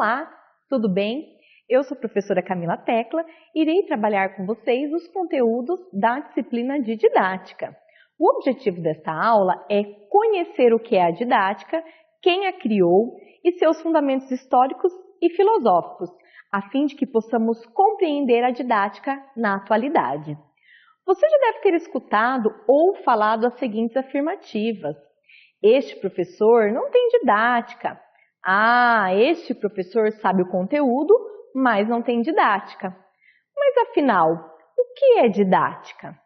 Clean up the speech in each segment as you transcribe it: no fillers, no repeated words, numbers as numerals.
Olá, tudo bem? Eu sou a professora Camila Tecla e irei trabalhar com vocês os conteúdos da disciplina de didática. O objetivo desta aula é conhecer o que é a didática, quem a criou e seus fundamentos históricos e filosóficos, a fim de que possamos compreender a didática na atualidade. Você já deve ter escutado ou falado as seguintes afirmativas: este professor não tem didática. Ah, este professor sabe o conteúdo, mas não tem didática. Mas afinal, o que é didática?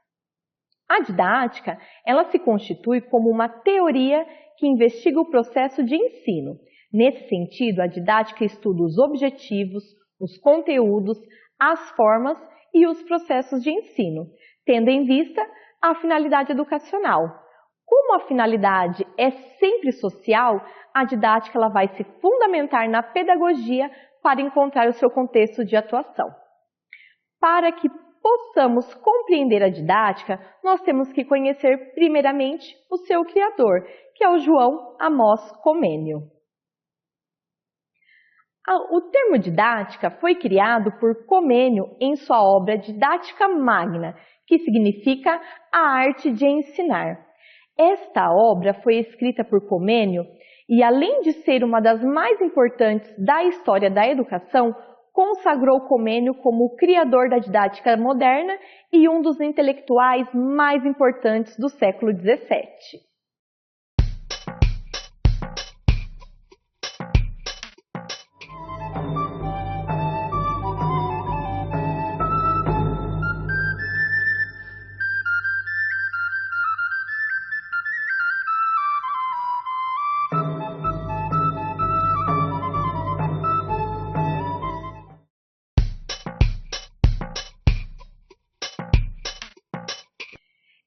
A didática, ela se constitui como uma teoria que investiga o processo de ensino. Nesse sentido, a didática estuda os objetivos, os conteúdos, as formas e os processos de ensino, tendo em vista a finalidade educacional. Como a finalidade é sempre social, a didática ela vai se fundamentar na pedagogia para encontrar o seu contexto de atuação. Para que possamos compreender a didática, nós temos que conhecer primeiramente o seu criador, que é o João Amós Comênio. O termo didática foi criado por Comênio em sua obra Didática Magna, que significa a arte de ensinar. Esta obra foi escrita por Comênio e, além de ser uma das mais importantes da história da educação, consagrou Comênio como o criador da didática moderna e um dos intelectuais mais importantes do século XVII.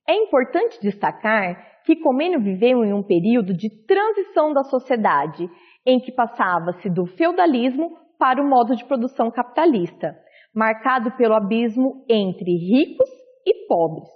É importante destacar que Comênio viveu em um período de transição da sociedade, em que passava-se do feudalismo para o modo de produção capitalista, marcado pelo abismo entre ricos e pobres.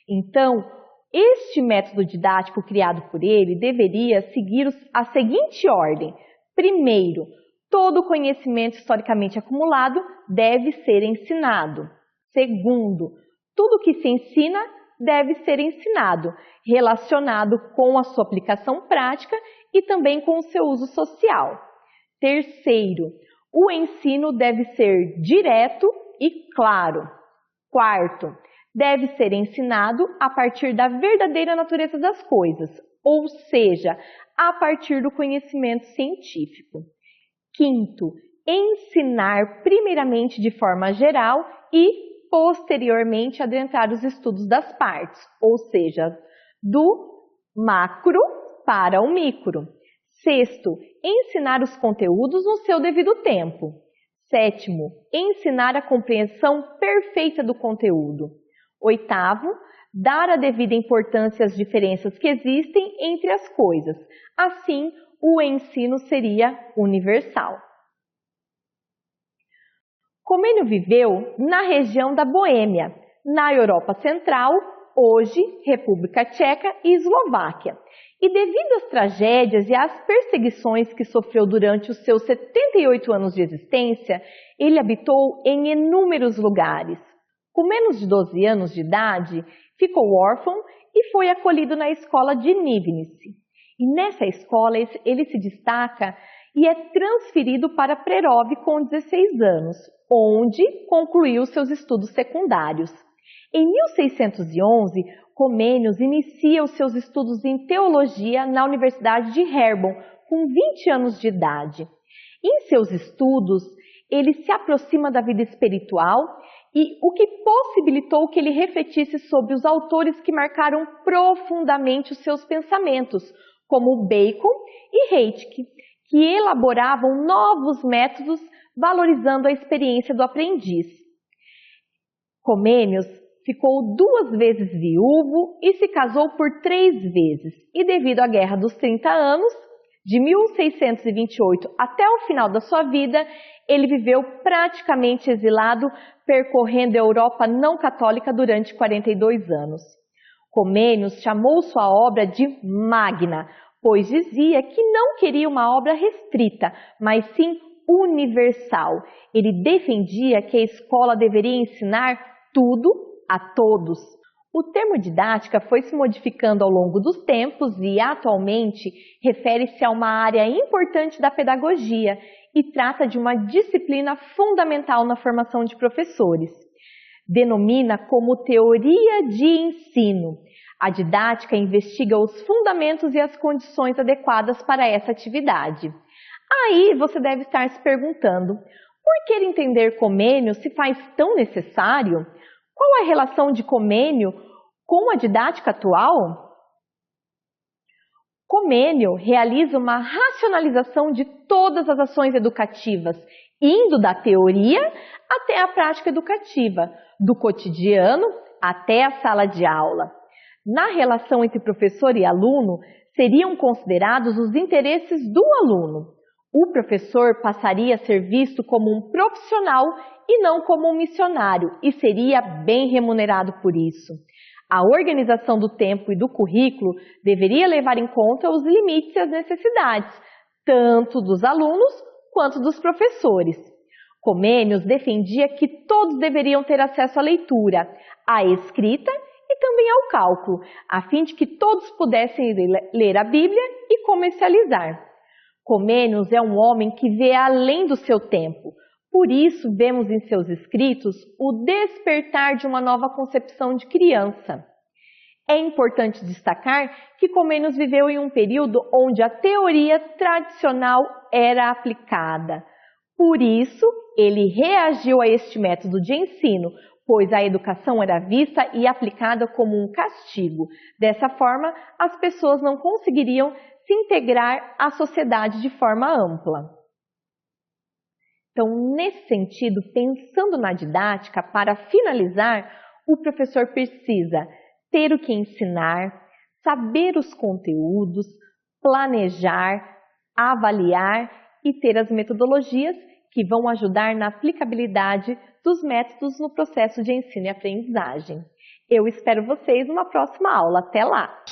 Então, este método didático criado por ele deveria seguir a seguinte ordem. Primeiro, todo conhecimento historicamente acumulado deve ser ensinado. Segundo, tudo que se ensina deve ser ensinado, relacionado com a sua aplicação prática e também com o seu uso social. Terceiro, o ensino deve ser direto e claro. Quarto, deve ser ensinado a partir da verdadeira natureza das coisas, ou seja, a partir do conhecimento científico. Quinto, ensinar primeiramente de forma geral e posteriormente adentrar os estudos das partes, ou seja, do macro para o micro. Sexto, ensinar os conteúdos no seu devido tempo. Sétimo, ensinar a compreensão perfeita do conteúdo. Oitavo, dar a devida importância às diferenças que existem entre as coisas. Assim, o ensino seria universal. Comênio viveu na região da Boêmia, na Europa Central, hoje República Tcheca e Eslováquia. E devido às tragédias e às perseguições que sofreu durante os seus 78 anos de existência, ele habitou em inúmeros lugares. Com menos de 12 anos de idade, ficou órfão e foi acolhido na escola de Nivnice. E nessa escola ele se destaca e é transferido para Prerov com 16 anos, onde concluiu seus estudos secundários. Em 1611, Comênios inicia os seus estudos em teologia na Universidade de Herborn, com 20 anos de idade. Em seus estudos, ele se aproxima da vida espiritual e o que possibilitou que ele refletisse sobre os autores que marcaram profundamente os seus pensamentos, como Bacon e Heidegger, que elaboravam novos métodos valorizando a experiência do aprendiz. Comênios ficou 2 vezes viúvo e se casou por 3 vezes. E devido à Guerra dos 30 Anos, de 1628 até o final da sua vida, ele viveu praticamente exilado, percorrendo a Europa não católica durante 42 anos. Comênios chamou sua obra de Magna, pois dizia que não queria uma obra restrita, mas sim universal. Ele defendia que a escola deveria ensinar tudo a todos. O termo didática foi se modificando ao longo dos tempos e, atualmente, refere-se a uma área importante da pedagogia e trata de uma disciplina fundamental na formação de professores. Denomina como teoria de ensino. A didática investiga os fundamentos e as condições adequadas para essa atividade. Aí você deve estar se perguntando, por que entender Comênio se faz tão necessário? Qual a relação de Comênio com a didática atual? Comênio realiza uma racionalização de todas as ações educativas, indo da teoria até a prática educativa, do cotidiano até a sala de aula. Na relação entre professor e aluno, seriam considerados os interesses do aluno. O professor passaria a ser visto como um profissional e não como um missionário, e seria bem remunerado por isso. A organização do tempo e do currículo deveria levar em conta os limites e as necessidades, tanto dos alunos quanto dos professores. Comênios defendia que todos deveriam ter acesso à leitura, à escrita e também ao cálculo, a fim de que todos pudessem ler a Bíblia e comercializar. Comênios é um homem que vê além do seu tempo. Por isso, vemos em seus escritos o despertar de uma nova concepção de criança. É importante destacar que Comênios viveu em um período onde a teoria tradicional era aplicada. Por isso, ele reagiu a este método de ensino, pois a educação era vista e aplicada como um castigo. Dessa forma, as pessoas não conseguiriam se integrar à sociedade de forma ampla. Então, nesse sentido, pensando na didática, para finalizar, o professor precisa ter o que ensinar, saber os conteúdos, planejar, avaliar e ter as metodologias que vão ajudar na aplicabilidade dos métodos no processo de ensino e aprendizagem. Eu espero vocês numa próxima aula. Até lá!